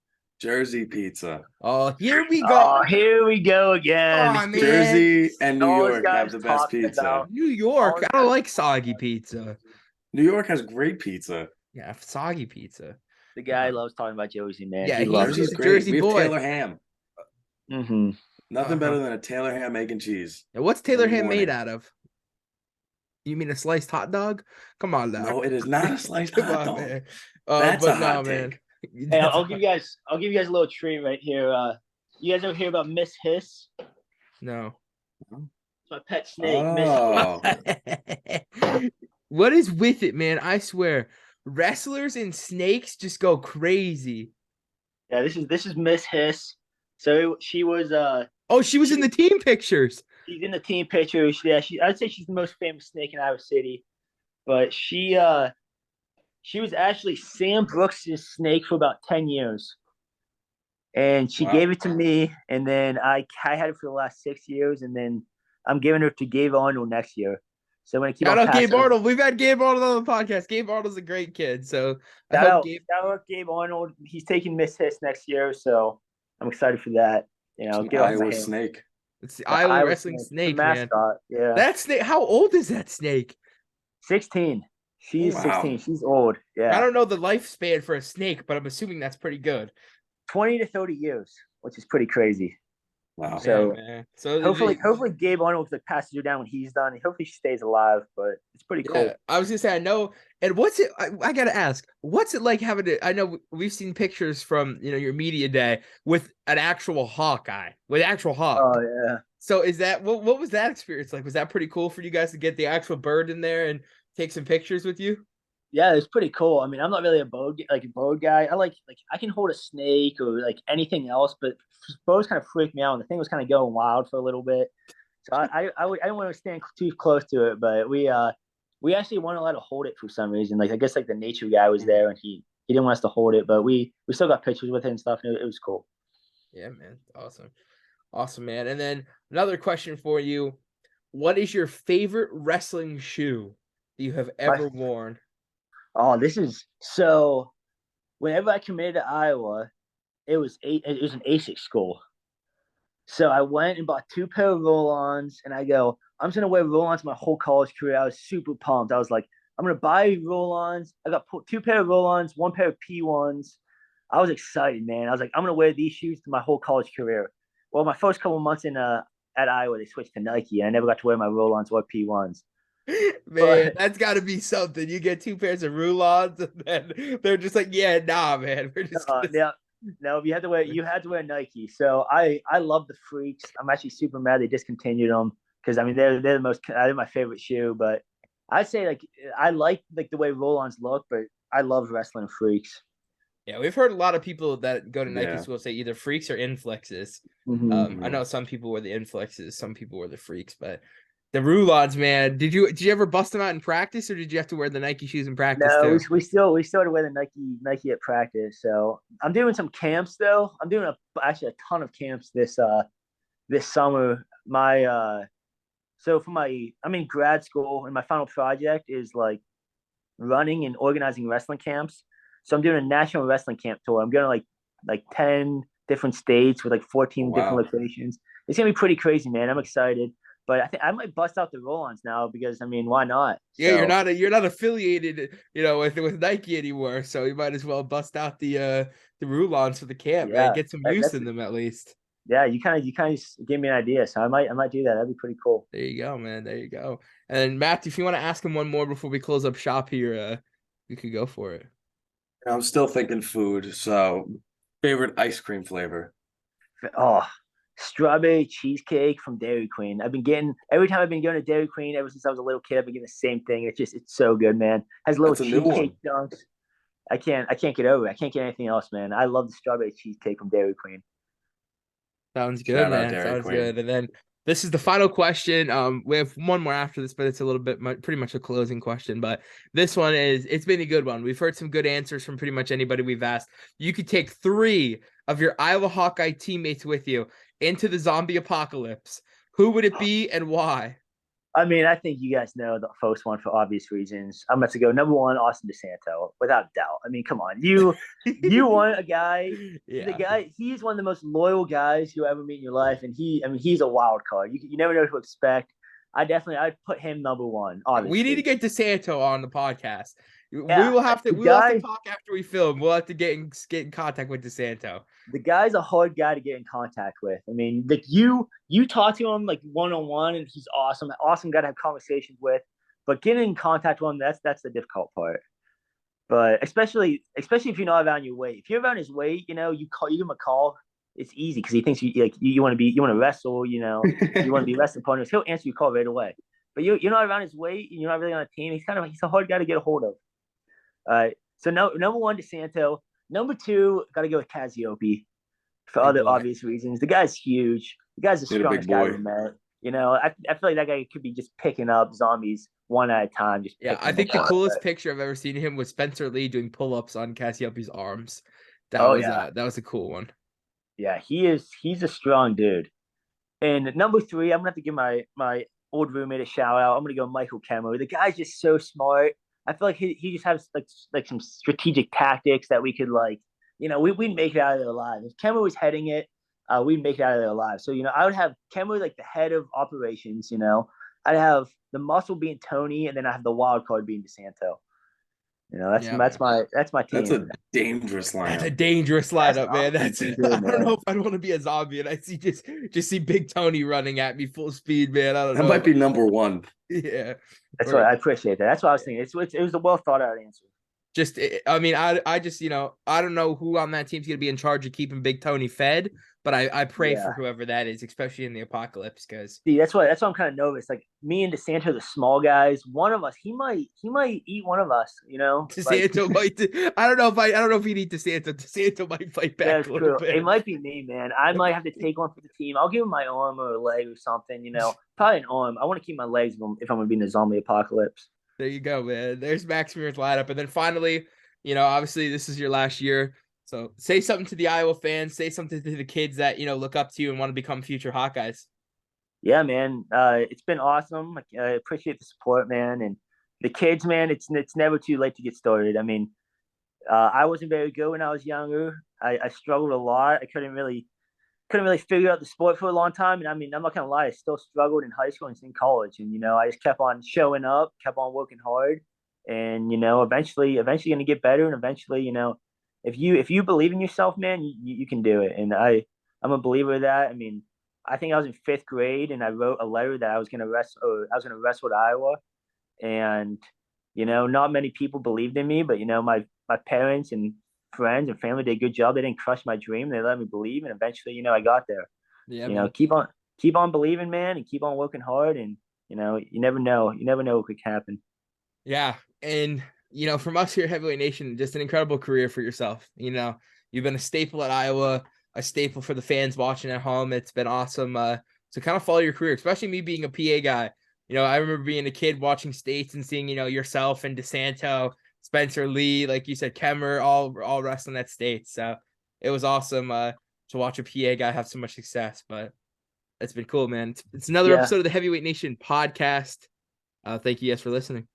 Jersey pizza. Oh, here we go. Oh, here we go again. Oh, man. Jersey and New York have the best pizza. New York, I don't like soggy pizza. New York has great pizza. Yeah, soggy pizza. The guy loves talking about Jersey, man. Yeah, he loves Jersey's it. great. Jersey we have boy. Taylor ham. Mm-hmm. Nothing better than a Taylor ham, egg and cheese. Yeah, what's Taylor Every ham morning. made out of? You mean a sliced hot dog? Come on now. No, it is not a sliced Come hot on, dog. man. That's but a no, hot man. take. Hey, I'll give you guys a little treat right here. You guys ever hear about Miss Hiss? No. It's my pet snake, Oh. Miss. What is with it, man? I swear, wrestlers and snakes just go crazy. Yeah, this is Miss Hiss. So she was Oh, she was in the team pictures. she's in the team picture. Yeah, I'd say she's the most famous snake in Iowa City. But she was actually Sam Brooks' snake for about 10 years. And she Wow. gave it to me, and then I had it for the last 6 years, and then I'm giving her to Gabe Arnold next year. So I'm gonna keep Shout on out Gabe passing. Arnold. We've had Gabe Arnold on the podcast. Gabe Arnold's a great kid. So I Shout hope out, Gabe. shout out Gabe Arnold. He's taking Miss Hits next year, so I'm excited for that. It's an Get off my Iowa hands. snake. It's the The Iowa Iowa wrestling snake, the snake, man. mascot. Yeah, That snake. How old is that snake? 16. She's Wow. 16. She's old. I Yeah, don't know the lifespan for a snake, but I'm assuming that's pretty good. 20 to 30 years, which is pretty crazy. Wow. So Man. So hopefully Gabe Arnold like passes her down when he's done. Hopefully she stays alive, but it's pretty yeah, cool. I was gonna say I know. And what's it? I gotta ask, what's it like having to? I know we've seen pictures from your media day with an actual Hawkeye, with actual hawk. Oh yeah. So is that what was that experience like? Was that pretty cool for you guys to get the actual bird in there and take some pictures with you? Yeah, it's pretty cool. I mean, I'm not really a bow guy. I like I can hold a snake or like anything else, but bows kind of freak me out. And the thing was kind of going wild for a little bit, so I didn't want to stand too close to it. But we actually weren't allowed to hold it for some reason. Like I guess like the nature guy was there and he didn't want us to hold it, but we still got pictures with it and stuff. And it was cool. Yeah, man, awesome, awesome, man. And then another question for you: what is your favorite wrestling shoe that you have My ever worn? Oh, this is so. Whenever I committed to Iowa, it was an ASIC school. So I went and bought two pair of roll-ons, and I go, I'm just gonna wear roll-ons my whole college career. I was super pumped. I was like, I'm gonna buy roll-ons. I got two pair of roll-ons, one pair of P1s. I was excited, man. I was like, I'm gonna wear these shoes to my whole college career. Well, my first couple months in at Iowa, they switched to Nike, and I never got to wear my roll-ons or P1s. Man, But that's got to be something. You get two pairs of Rulons, and then they're just like, "Yeah, nah, man, we're just gonna." now, no, you had to wear Nike. So I love the Freaks. I'm actually super mad they discontinued them because I mean they're my favorite shoe. But I'd say I like the way roll-ons look, but I love wrestling Freaks. Yeah, we've heard a lot of people that go to Nike Yeah. school say either Freaks or Inflexes. Mm-hmm. I know some people were the Inflexes, some people were the Freaks, but the Rulons, man, did you ever bust them out in practice, or did you have to wear the Nike shoes in practice No, too? we still had to wear the Nike at practice. So I'm doing some camps though. I'm doing actually a ton of camps this summer. I'm in grad school and my final project is like running and organizing wrestling camps. So I'm doing a national wrestling camp tour. I'm going to like 10 different states with like 14 different Wow. locations. It's gonna be pretty crazy, man. I'm excited. But I think I might bust out the roll-ons now because I mean, why not? Yeah, you're not affiliated, with Nike anymore, so you might as well bust out the Rulons for the camp, man. Yeah, Get some use that's in them at least. yeah. You kind of gave me an idea, so I might do that. That'd be pretty cool. There you go, man. There you go. And Matt, if you want to ask him one more before we close up shop here, you could go for it. I'm still thinking food. So, favorite ice cream flavor? Oh, strawberry cheesecake from Dairy Queen. I've been getting every time I've been going to Dairy Queen ever since I was a little kid. I've been getting the same thing. It's so good, man. Has little That's a new one. cheesecake chunks. I can't get over it. I can't get anything else, man. I love the strawberry cheesecake from Dairy Queen. Sounds good, Shout out man. Dairy Sounds Queen. good. And then this is the final question. We have one more after this, but it's a little bit pretty much a closing question. But this one it's been a good one. We've heard some good answers from pretty much anybody we've asked. You could take 3 of your Iowa Hawkeye teammates with you into the zombie apocalypse. Who would it be and why? I mean, I think you guys know the first one for obvious reasons. I'm about to go number 1, Austin DeSanto, without a doubt. I mean, come on, you want a guy. Yeah. The guy, he's one of the most loyal guys you ever meet in your life, and he's a wild card. You never know what to expect. I'd put him number 1. Obviously, We need to get DeSanto on the podcast. Yeah, We'll have the to guy, talk after we film. We'll have to get in contact with DeSanto. the guy's a hard guy to get in contact with. I mean, like you talk to him like one-on-one, and he's awesome. Awesome guy to have conversations with. But getting in contact with him, that's the difficult part. But especially if you're not around your weight. If you're around his weight, you give him a call. It's easy because he thinks you want to wrestle. You want to be wrestling partners. He'll answer your call right away. But you're not around his weight, and you're not really on a team. He's a hard guy to get a hold of. So no, number 1 DeSanto. Number 2, got to go with Cassiope for Big other boy. obvious reasons. The guy's huge. The guy's the He's a big strongest guy I boy. ever met. You know, I feel like that guy could be just picking up zombies one at a time, just Yeah, picking I them think the apart. coolest picture I've ever seen him was Spencer Lee doing pull-ups on Cassioppi's arms. Oh yeah, That was a cool one. yeah. He's a strong dude. And number three, I'm gonna have to give my old roommate a shout out. I'm gonna go Michael Kemmer. The guy's just so smart. I feel like he just has like some strategic tactics that we could like, we'd make it out of there alive. If Kemmer was heading it, we'd make it out of there alive. So I would have Kemmer like the head of operations. I'd have the muscle being Tony, and then I have the wild card being DeSanto. That's Yeah, that's man. my That's team. a dangerous That's a lineup. dangerous That's lineup, man. awesome That's too, I don't man. know if I'd want to be a zombie and I see Big Tony running at me full speed, man. I don't That know. might be number one. Yeah. That's Or what I appreciate that. That's what I was thinking. It was a well thought out answer. just I mean, I just, I don't know who on that team's gonna be in charge of keeping Big Tony fed, but I pray for Yeah. whoever that is, especially in the apocalypse, because See, that's why I'm kind of nervous. Like me and DeSanto, the small guys, one of us, he might eat one of us. Like DeSanto might. I don't know if he needs DeSanto. DeSanto might fight back that's a little true. It bit. might be me, man. I might have to take one for the team. I'll give him my arm or a leg or something. Probably an arm. I want to keep my legs if I'm gonna be in the zombie apocalypse. There you go, man. There's Max Mir's lineup. And then finally, obviously this is your last year. So say something to the Iowa fans, say something to the kids that, look up to you and want to become future Hawkeyes. Yeah, man. It's been awesome. I appreciate the support, man, and the kids, man. It's never too late to get started. I mean, I wasn't very good when I was younger. I struggled a lot. I couldn't really figure out the sport for a long time. And I mean, I'm not gonna lie, I still struggled in high school and in college. And I just kept on showing up, kept on working hard, and eventually gonna get better. And eventually, if you believe in yourself, man, you can do it. And I'm a believer of that. I mean, I think I was in fifth grade, and I wrote a letter that I was gonna wrestle at Iowa, and not many people believed in me, but my parents and friends and family did a good job. They didn't crush my dream. They let me believe, and eventually, I got there. Yeah, man. Keep on believing, man, and keep on working hard. And you never know what could happen. Yeah. And, from us here at Heavyweight Nation, just an incredible career for yourself. You've been a staple at Iowa, a staple for the fans watching at home. It's been awesome to kind of follow your career, especially me being a PA guy. I remember being a kid watching states and seeing, yourself and DeSanto, Spencer Lee, like you said, Kemmer, all wrestling at states. So it was awesome to watch a PA guy have so much success. But it's been cool, man. It's another episode of the Heavyweight Nation podcast. Thank you guys for listening.